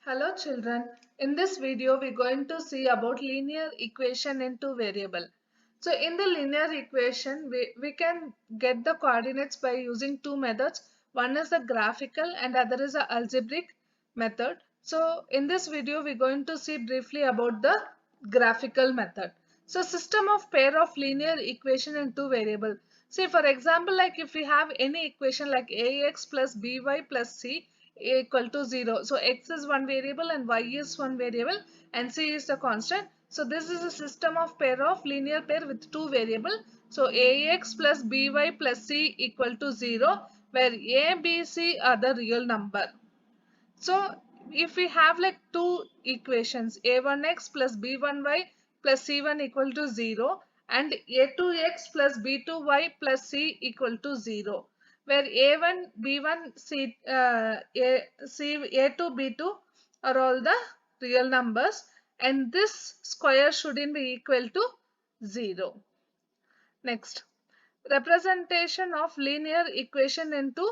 Hello children, in this video we're going to see about linear equation in two variable. So in the linear equation we can get the coordinates by using two methods. One is the graphical and other is the algebraic method. So in this video we're going to see briefly about the graphical method. So system of pair of linear equation in two variable. See for example, like if we have any equation like ax plus by plus c equal to 0. So x is one variable and y is one variable and c is the constant. So this is a system of pair of linear pair with two variable. So ax plus by plus c equal to 0, where a, b, c are the real number. So if we have like two equations, a1x plus b1y plus c1 equal to 0 and a2x plus b2y plus c equal to 0, where a1, b1, a2, b2 are all the real numbers, and this square shouldn't be equal to 0. Next, representation of linear equation into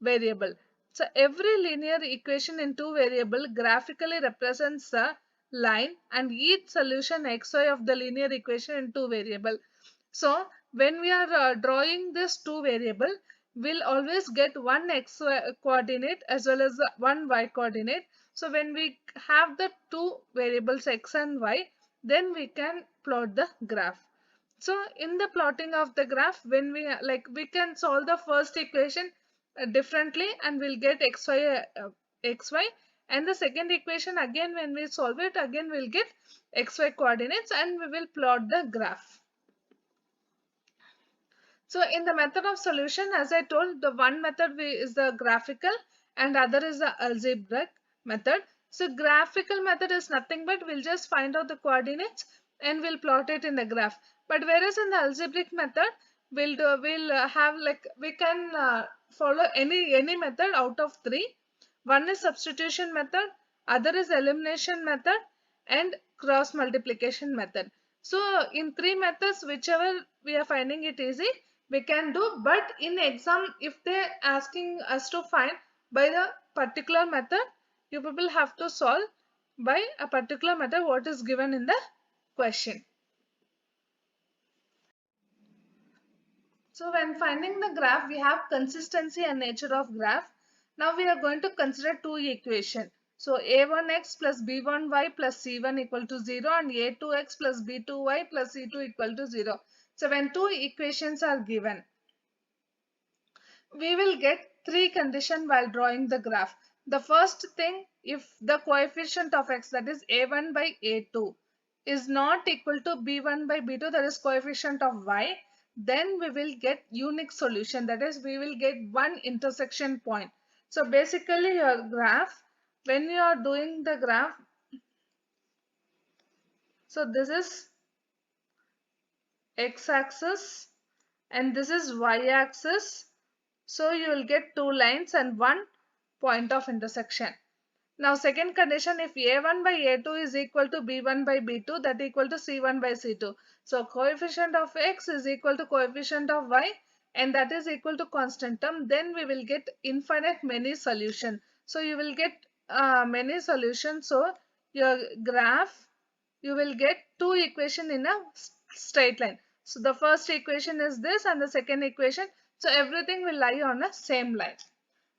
variable. So every linear equation in two variable graphically represents a line and each solution xy of the linear equation in two variable. So when we are drawing this two variable, we'll always get one x coordinate as well as one y coordinate. So when we have the two variables x and y, then we can plot the graph. So in the plotting of the graph, when we can solve the first equation differently and we'll get xy, and the second equation again when we solve it again we'll get xy coordinates and we will plot the graph. So in the method of solution, as I told, the one method is the graphical and other is the algebraic method. So graphical method is nothing but we'll just find out the coordinates and we'll plot it in the graph. But whereas in the algebraic method, we'll have like we can follow any method out of three. One is substitution method, other is elimination method, and cross multiplication method. So in three methods, whichever we are finding it easy, we can do. But in exam, if they're asking us to find by the particular method, you people have to solve by a particular method what is given in the question. So when finding the graph, we have consistency and nature of graph. Now we are going to consider two equations. So a1x plus b1y plus c1 equal to 0 and a2x plus b2y plus c2 equal to 0. So when two equations are given, we will get three conditions while drawing the graph. The first thing, if the coefficient of x, that is a1 by a2, is not equal to b1 by b2, that is coefficient of y, then we will get unique solution, that is we will get one intersection point. So basically your graph, when you are doing the graph, so this is x-axis and this is y-axis. So you will get two lines and one point of intersection. Now second condition, if a1 by a2 is equal to b1 by b2, that equal to c1 by c2. So coefficient of x is equal to coefficient of y and that is equal to constant term, then we will get infinite many solution. So you will get many solutions. So your graph, you will get two equation in a straight line. So the first equation is this and the second equation. So everything will lie on a same line.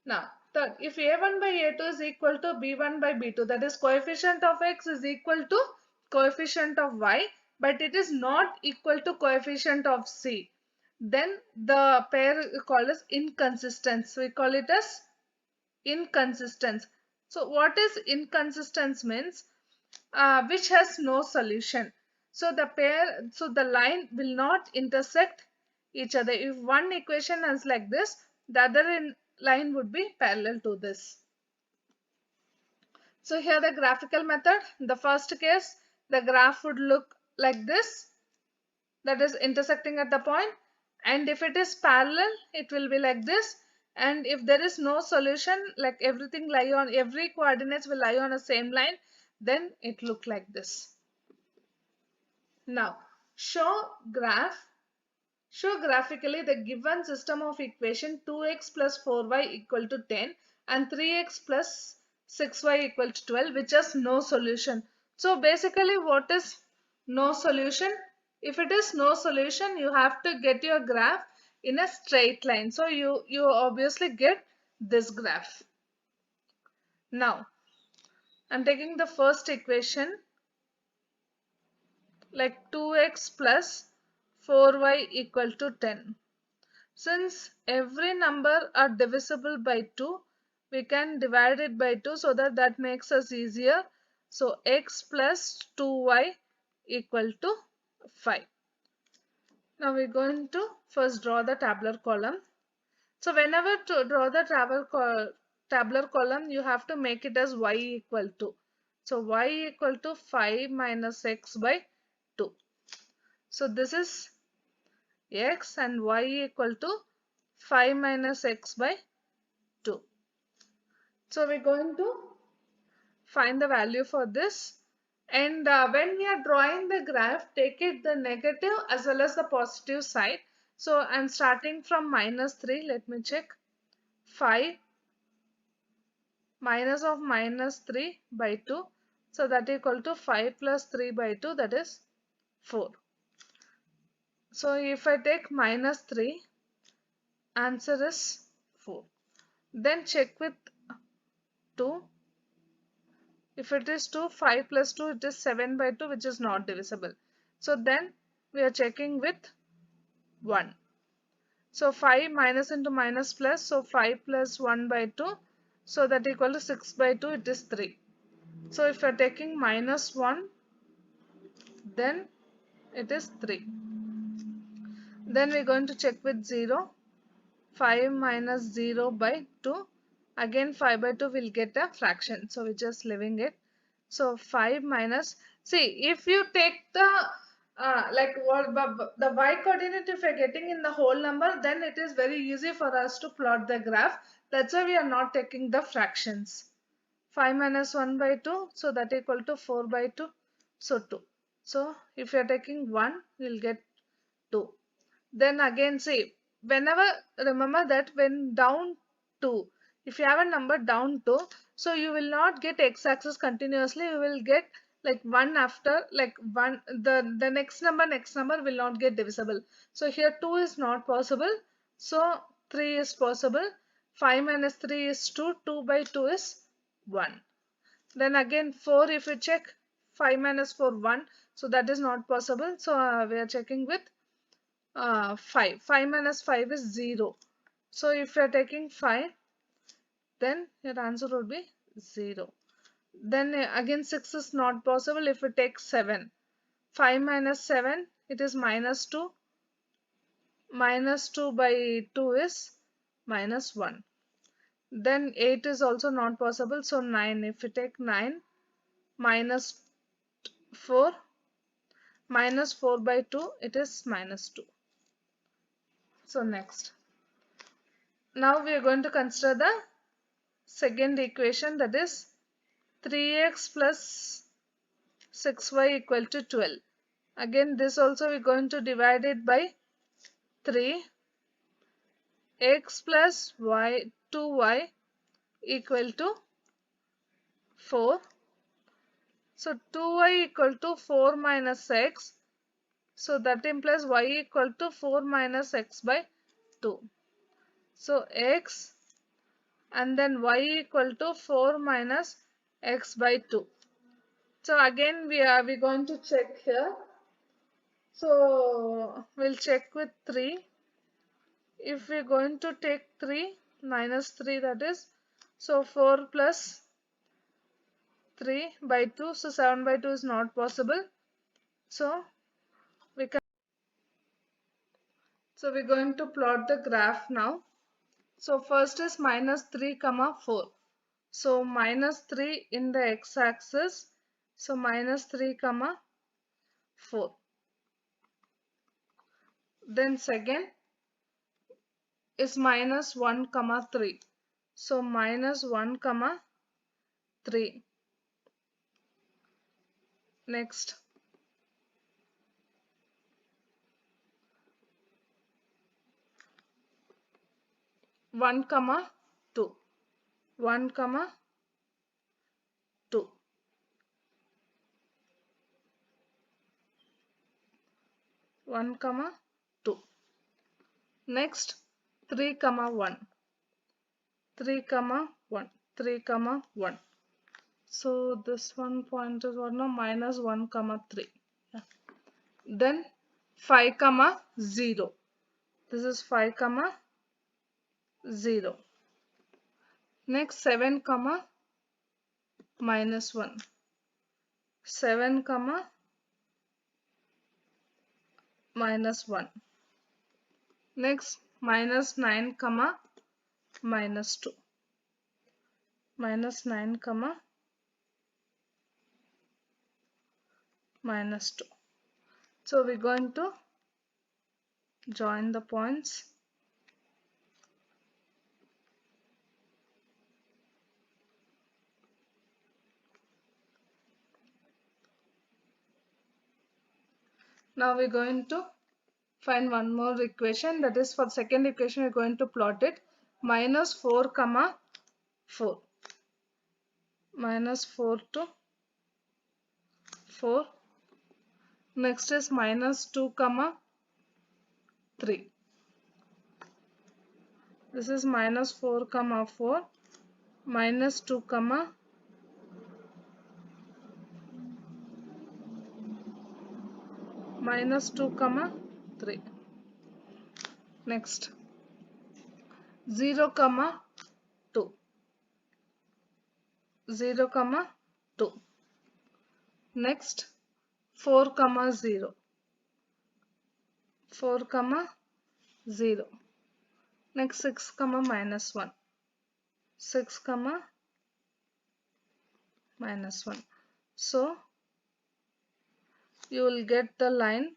Now, third, if a1 by a2 is equal to b1 by b2, that is coefficient of x is equal to coefficient of y, but it is not equal to coefficient of c, then the pair is called as inconsistence. We call it as inconsistence. So what is inconsistence means? Which has no solution. So the line will not intersect each other. If one equation is like this, the other line would be parallel to this. So here the graphical method, the first case, the graph would look like this, that is intersecting at the point, and if it is parallel, it will be like this, and if there is no solution, like everything lie on, every coordinates will lie on the same line, then it look like this. Now show graphically the given system of equation 2x plus 4y equal to 10 and 3x plus 6y equal to 12, which has no solution. So basically, what is no solution? If it is no solution, you have to get your graph in a straight line. So you obviously get this graph. Now, I'm taking the first equation, like 2x plus 4y equal to 10. Since every number are divisible by 2, we can divide it by 2 so that makes us easier. So x plus 2y equal to 5. Now we're going to first draw the tabular column. So whenever to draw the tabular column, you have to make it as y equal to. So y equal to 5 minus x by 2. So this is x and y equal to 5 minus x by 2. So we're going to find the value for this. And when we are drawing the graph, take it the negative as well as the positive side. So I'm starting from minus 3. Let me check. 5 minus of minus 3 by 2. So that equal to 5 plus 3 by 2, that is 4. So if I take minus 3, answer is 4. Then check with 2. If it is 2, 5 plus 2, it is 7 by 2, which is not divisible. So then we are checking with 1. So 5 minus into minus plus, so 5 plus 1 by 2, so that equal to 6 by 2, it is 3. So if you are taking minus 1, then it is 3. Then we are going to check with 0. 5 minus 0 by 2. Again 5 by 2 will get a fraction. So we're just leaving it. So 5 minus, see, if you take the the y coordinate, if you're getting in the whole number, then it is very easy for us to plot the graph. That's why we are not taking the fractions. 5 minus 1 by 2, so that equal to 4 by 2, so 2. So if you're taking 1, you'll get 2. Then again, see, whenever, remember that when down 2, if you have a number down 2, so you will not get x-axis continuously, you will get like one after, like one, the next number will not get divisible. So here 2 is not possible, so 3 is possible. 5 minus 3 is 2, 2 by 2 is 1. Then again 4, if you check, 5 minus 4, 1, so that is not possible. So we are checking with 5. 5 minus 5 is 0. So if you are taking 5, then your answer would be 0. Then again 6 is not possible if you take 7. 5 minus 7, it is minus 2. Minus 2 by 2 is minus 1. Then 8 is also not possible. So 9, if you take 9, minus 4. Minus 4 by 2, it is minus 2. So next. Now we are going to consider the second equation, that is 3x plus 6y equal to 12. Again this also we are going to divide it by 3. X plus y 2y equal to 4. So 2y equal to 4 minus x. So that implies y equal to 4 minus x by 2. So x and then y equal to 4 minus x by 2. So again we are going to check here. So we'll check with 3. If we're going to take 3 minus 3, that is, so 4 plus 3 by 2, so 7 by 2 is not possible. So we can, so we're going to plot the graph now. So first is minus 3 comma 4. So minus 3 in the x-axis. So minus 3 comma 4. Then second is minus 1 comma 3. So minus 1 comma 3. Next. One comma 2. 1 comma 1 comma 2. Next 3 comma 1, 3 comma 1, 3 comma 1. So this one point is what now? Minus 1 comma 3. Yeah. Then 5 comma 0. This is 5 comma 0. Next 7 comma minus 1. 7 comma minus 1. Next minus 9 comma minus 2. Minus 9 comma minus 2. So we're going to join the points. Now we're going to find one more equation, that is for second equation we're going to plot it. Minus 4 comma 4. Minus 4 to 4. Next is minus 2 comma 3. This is minus 4 comma 4. Minus 2 comma minus 2 comma 3. Next 0 comma 2. 0 comma 2. Next 4 comma 0. 4 comma 0. Next 6 comma minus 1. 6 comma minus 1. So you will get the line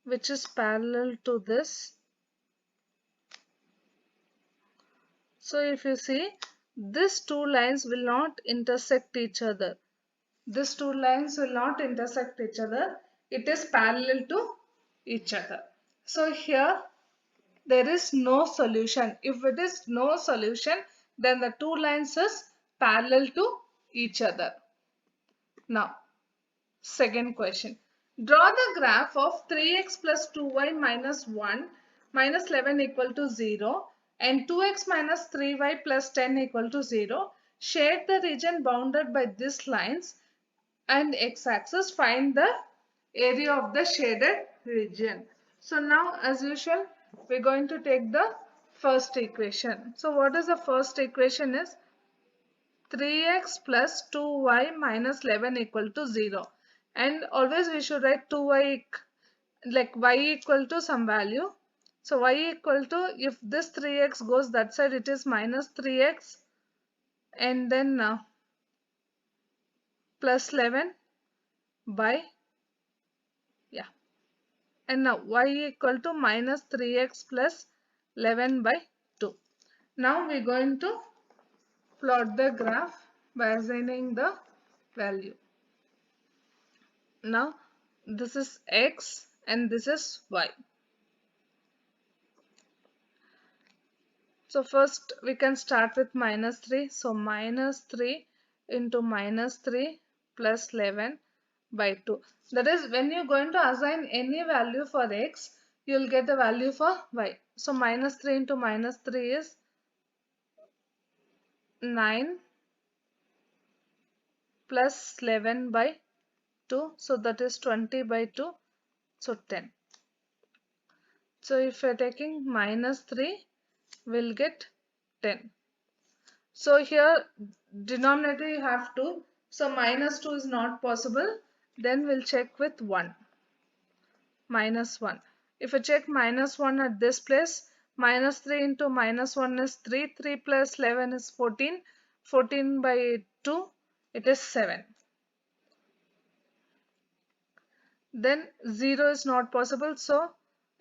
which is parallel to this. So if you see, these two lines will not intersect each other. These two lines will not intersect each other. It is parallel to each other. So here there is no solution. If it is no solution, then the two lines is parallel to each other. Now, second question. Draw the graph of 3x plus 2y minus 1 minus 11 equal to 0 and 2x minus 3y plus 10 equal to 0. Shade the region bounded by these lines and x-axis. Find the area of the shaded region. So now as usual we're going to take the first equation. So what is the first equation is 3x plus 2y minus 11 equal to 0. And always we should write 2y like y equal to some value. So y equal to, if this 3x goes that side, it is minus 3x and then plus 11 by, yeah, and now y equal to minus 3x plus 11 by 2. Now we're going to plot the graph by assigning the value. Now this is x and this is y. So first we can start with minus 3. So minus 3 into minus 3 plus 11 by 2. That is, when you're going to assign any value for x, you will get the value for y. So minus 3 into minus 3 is 9 plus 11 by 2. So that is 20 by 2. So 10. So if you're taking minus 3, we'll get 10. So here denominator you have 2. So minus 2 is not possible. Then we'll check with 1. Minus 1. If I check minus 1 at this place, minus 3 into minus 1 is 3. 3 plus 11 is 14. 14 by 2, it is 7. Then 0 is not possible. So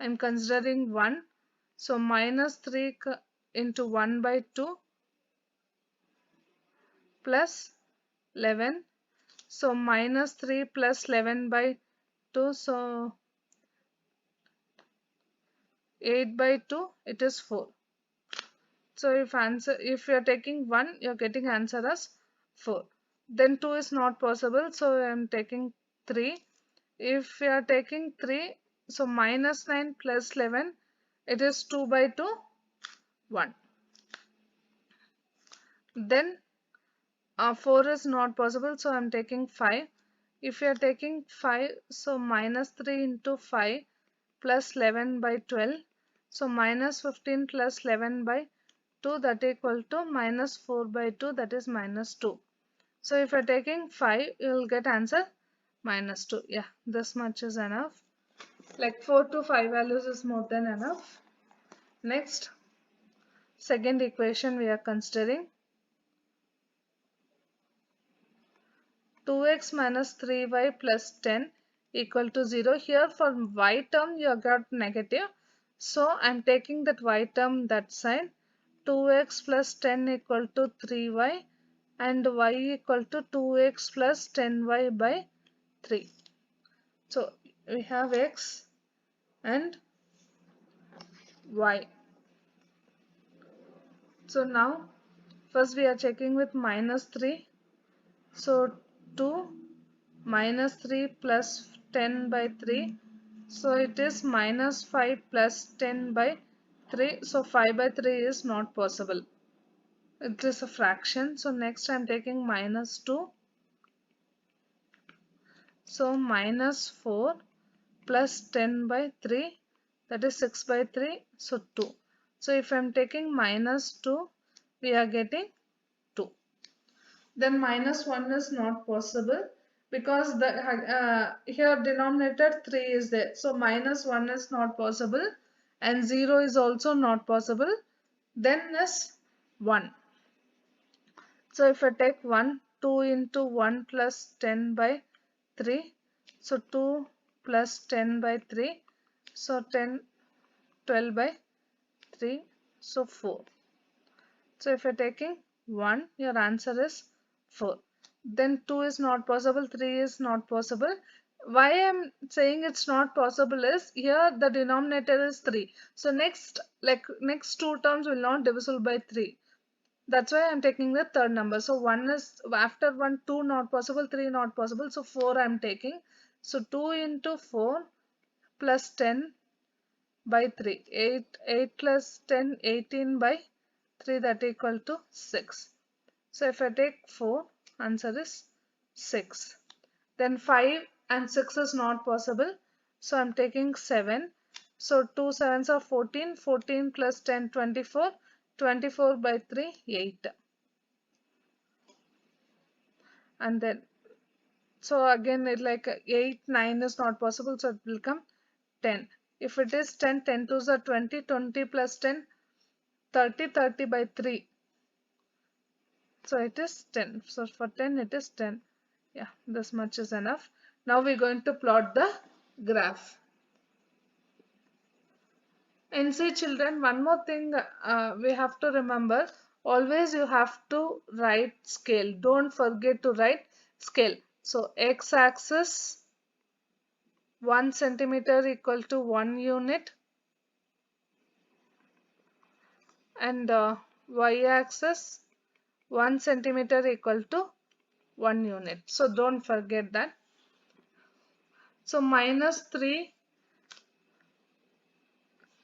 I'm considering 1. So minus 3 into 1 by 2 plus 11. So minus 3 plus 11 by 2. So 8 by 2, it is 4. So if you're taking 1, you're getting answer as 4. Then 2 is not possible. So I'm taking 3. If you are taking 3, So minus 9 plus 11, it is 2 by 2, 1. Then 4 is not possible, so I'm taking 5. If you are taking 5, so minus 3 into 5 plus 11 by 12. So minus 15 plus 11 by 2, that equal to minus 4 by 2, that is minus 2. So if you're taking 5, you will get answer minus 2. Yeah, this much is enough. Like 4 to 5 values is more than enough. Next, second equation we are considering. 2x minus 3y plus 10 equal to 0. Here for y term you have got negative. So I'm taking that y term that side. 2x plus 10 equal to 3y and y equal to 2x plus 10y by 3. So we have x and y. So now first we are checking with minus 3. So 2 minus 3 plus 10 by 3. So it is minus 5 plus 10 by 3. So 5 by 3 is not possible. It is a fraction. So next I am taking minus 2. So minus 4 plus 10 by 3, that is 6 by 3, so 2. So if I am taking minus 2, we are getting 2. Then minus 1 is not possible because the here denominator 3 is there. So minus 1 is not possible and 0 is also not possible. Then is 1. So if I take 1, 2 into 1 plus 10 by 3. So 2 plus 10 by 3. So 10, 12 by 3. So 4. So if you're taking 1, your answer is 4. Then 2 is not possible, 3 is not possible. Why I'm saying it's not possible is here the denominator is 3. So next two terms will not divisible by 3. That's why I'm taking the third number. So 1 is after 1, 2 not possible, 3 not possible. So 4 I'm taking. So 2 into 4 plus 10 by 3. 8 plus 10, 18 by 3, that equal to 6. So if I take 4, answer is 6. Then 5 and 6 is not possible. So I'm taking 7. So 2 sevens are 14. 14 plus 10, 24. 24 by 3, 8. And then, so again it like 8, 9 is not possible. So it will come 10. If it is 10, 10 twos are 20. 20 plus 10, 30. 30 by 3. So it is 10. So for 10 it is 10. Yeah, this much is enough. Now we're going to plot the graph. And see children, one more thing we have to remember. Always you have to write scale. Don't forget to write scale. So x-axis 1 centimeter equal to 1 unit. And y-axis 1 centimeter equal to 1 unit. So don't forget that. So minus 3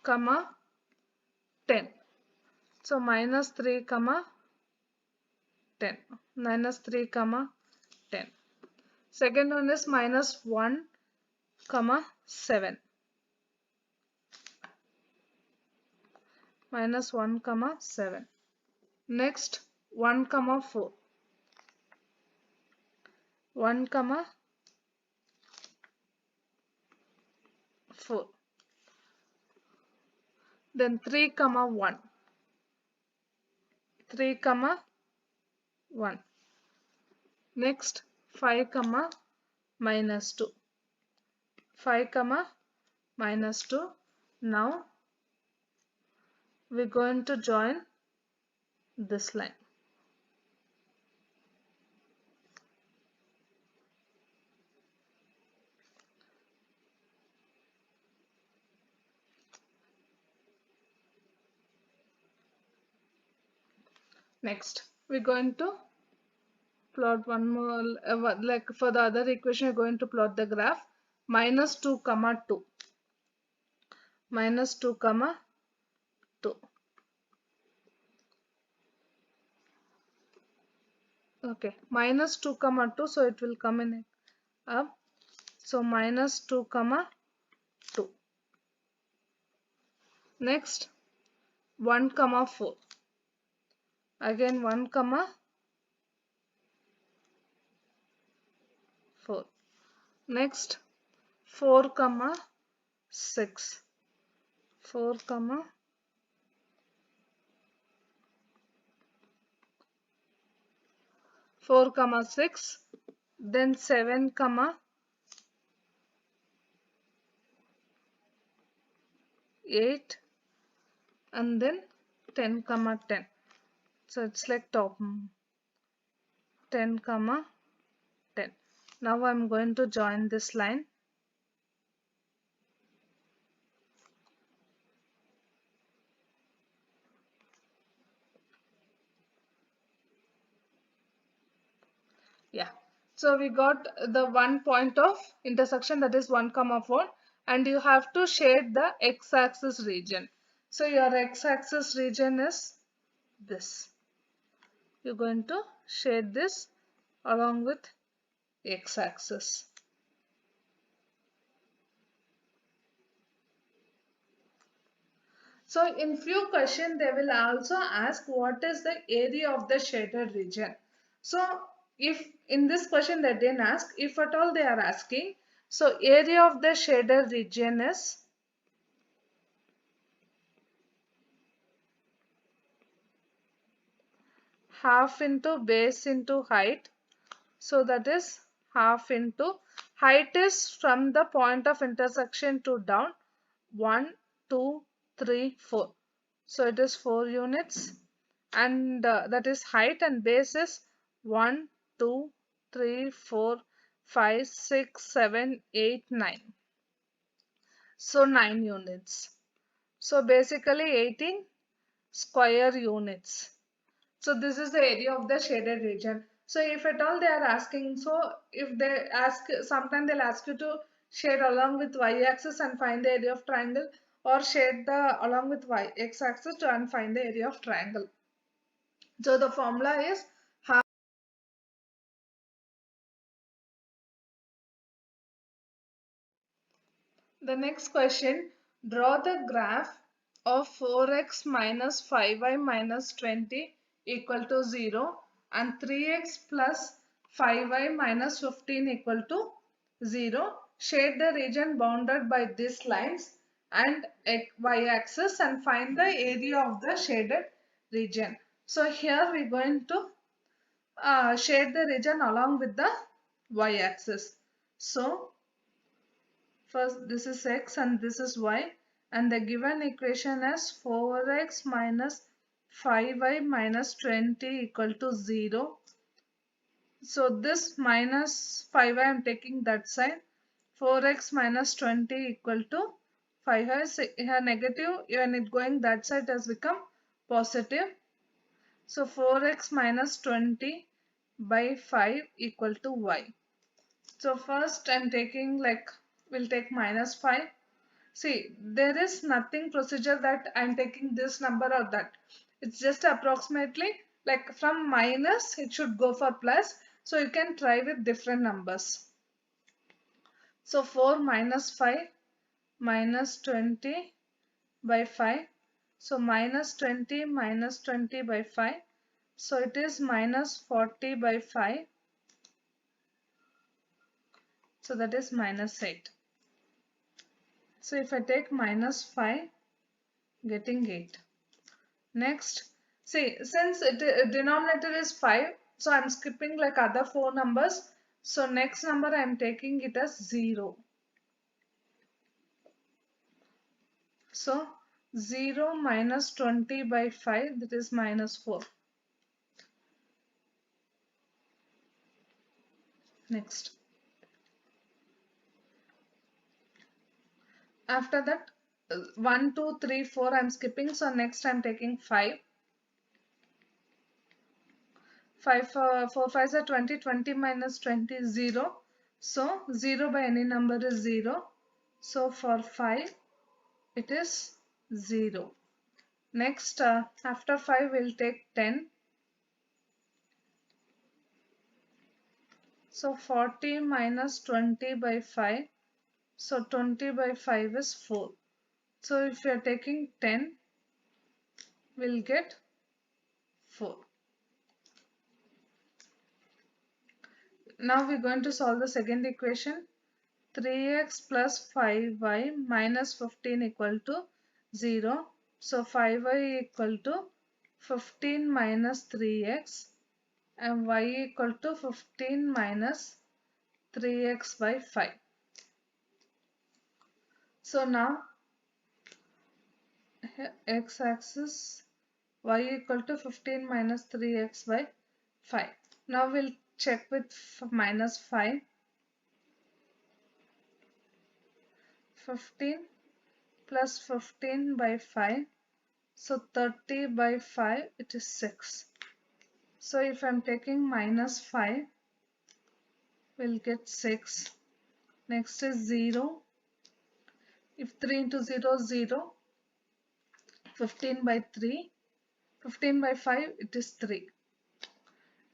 comma 10. So minus 3 comma 10. Minus 3 comma 10. Second one is minus 1 comma 7. Minus 1 comma 7. Next 1 comma 4. 1 comma 4. Then 3 comma 1. 3 comma 1. Next 5 comma minus 2. 5 comma minus 2. Now we're going to join this line. Next we're going to plot one more like for the other equation we're going to plot the graph minus 2 comma 2. minus 2 comma 2. Okay, minus 2 comma 2, so it will come in up. So minus 2 comma 2. Next 1 comma 4. Again 1 comma 4. Next 4 comma 6. 4 comma 4 comma 6. Then 7 comma 8, and then 10 comma 10. So it's like top 10 comma 10. Now I'm going to join this line. Yeah, so we got the one point of intersection, that is 1 comma 4, and you have to shade the x-axis region. So your x-axis region is this. You're going to shade this along with x-axis. So in few questions they will also ask what is the area of the shaded region. So if in this question they didn't ask, if at all they are asking, so area of the shaded region is half into base into height. So that is half into height is from the point of intersection to down 1, 2, 3, 4. So it is 4 units, and that is height, and base is 1, 2, 3, 4, 5, 6, 7, 8, 9. So 9 units. So basically 18 square units. So this is the area of the shaded region. So if at all they are asking, so if they ask, sometimes they'll ask you to shade along with y-axis and find the area of triangle, or shade the along with x-axis to and find the area of triangle. So the formula is half. The next question, draw the graph of 4x minus 5y minus 20 equal to 0 and 3x plus 5y minus 15 equal to 0. Shade the region bounded by these lines and y-axis and find the area of the shaded region. So here we are going to shade the region along with the y-axis. So first this is x and this is y, and the given equation is 4x minus 5y minus 20 equal to 0. So this minus 5y I am taking that side. 4x minus 20 equal to 5y. So here negative, when it going that side has become positive. So 4x minus 20 by 5 equal to y. So first I'm taking, like, we'll take minus 5. See, there is nothing procedure that I'm taking this number or that. It's just approximately, like, from minus it should go for plus. So you can try with different numbers. So 4 minus 5 minus 20 by 5. So minus 20 by 5. So it is minus 40 by 5. So that is minus 8. So if I take minus 5, getting 8. Next, see, since denominator is 5, so I'm skipping like other 4 numbers. So next number I'm taking it as 0. So 0 minus 20 by 5, that is minus 4. Next. After that, 1, 2, 3, 4 I'm skipping. So next I'm taking 5. 5 4 5s are 20, 20 minus 20 is 0. So 0 by any number is 0. So for 5, it is 0. Next, after 5 we'll take 10. So 40 minus 20 by 5. So 20 by 5 is 4. So if we are taking 10, we'll get 4. Now we're going to solve the second equation. 3x plus 5y minus 15 equal to 0. So 5y equal to 15 minus 3x and y equal to 15 minus 3x by 5. So now x-axis y equal to 15 minus 3x by 5. Now we'll check with minus 5. 15 plus 15 by 5. So 30 by 5, it is 6. So if I'm taking minus 5, we'll get 6. Next is 0. If 3 into 0 is 0. 15 by 3. 15 by 5, it is 3.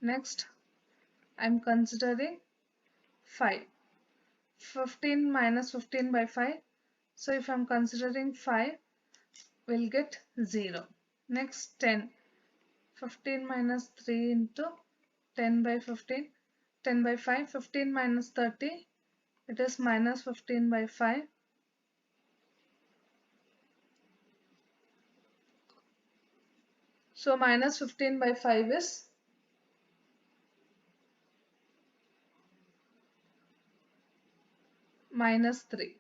Next, I'm considering 5. 15 minus 15 by 5. So if I'm considering 5, we'll get 0. Next, 10. 15 minus 3 into 10 by 15. 10 by 5. 15 minus 30. It is minus 15 by 5. So minus 15 by 5 is minus 3.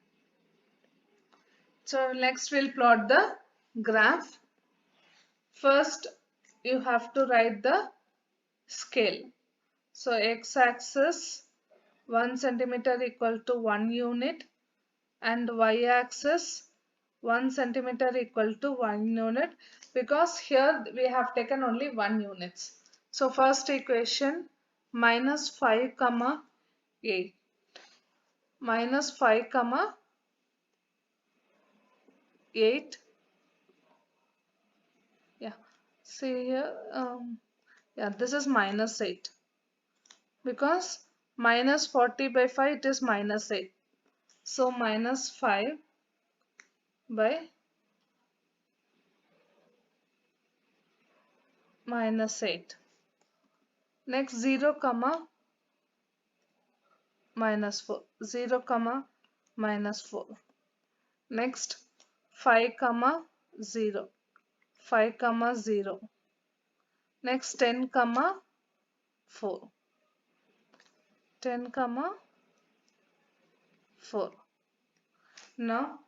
So next we'll plot the graph. First you have to write the scale. So x-axis 1 centimeter equal to 1 unit and y-axis 1 centimeter equal to 1 unit, because here we have taken only 1 units. So first equation, minus 5 comma 8. Minus 5 comma 8. Yeah, see here, yeah, this is minus 8, because minus 40 by 5, it is minus 8. So minus 5 by minus 8. Next 0 comma minus 4. 0 comma minus 4. Next 5 comma 0. 5 comma 0. Next 10 comma 4. 10 comma 4. Now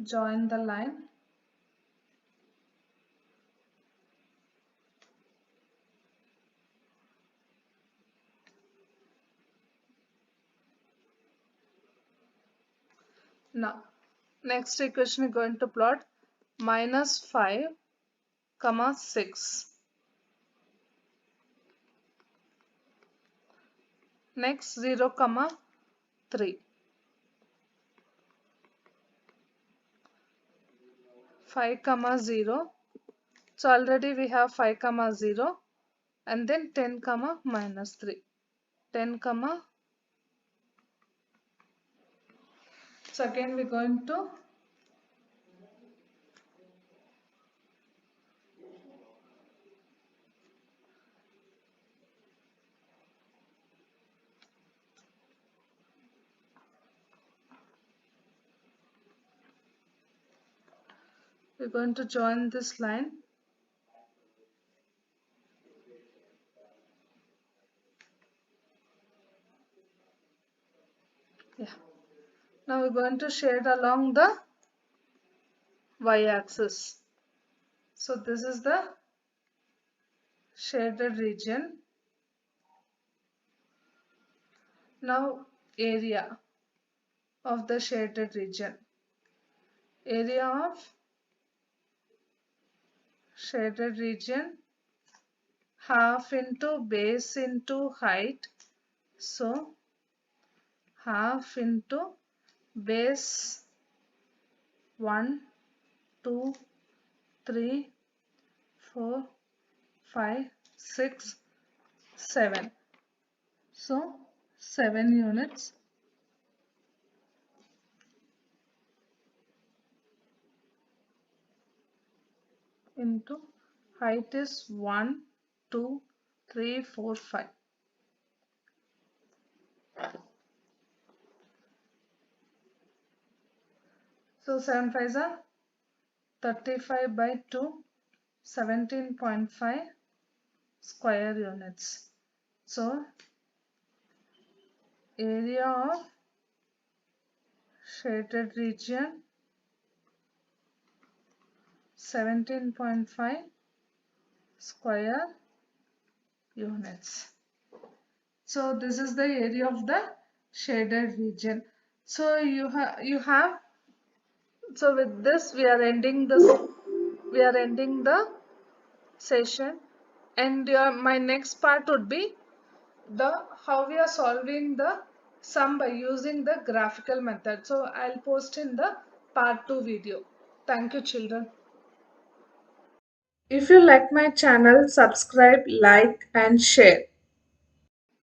join the line. Now next equation we're going to plot minus 5 comma 6. Next 0 comma 3. 5 comma 0. So already we have 5 comma 0 and then 10 comma minus 3. 10 comma. So again we're going to join this line. Yeah. Now we're going to shade along the y-axis. So this is the shaded region. Now area of the shaded region. Area of shaded region, half into base into height. So half into base 1, 2, 3, 4, 5, 6, 7. So 7 units into height is 1, 2, 3, 4, 5. So 7 5s are 35 by 2, 17.5 square units. So area of shaded region 17.5 square units. So this is the area of the shaded region. So you have so with this we are ending the session, and my next part would be the how we are solving the sum by using the graphical method. So I'll post in the part 2 video. Thank you, children. If you like my channel, subscribe, like and share.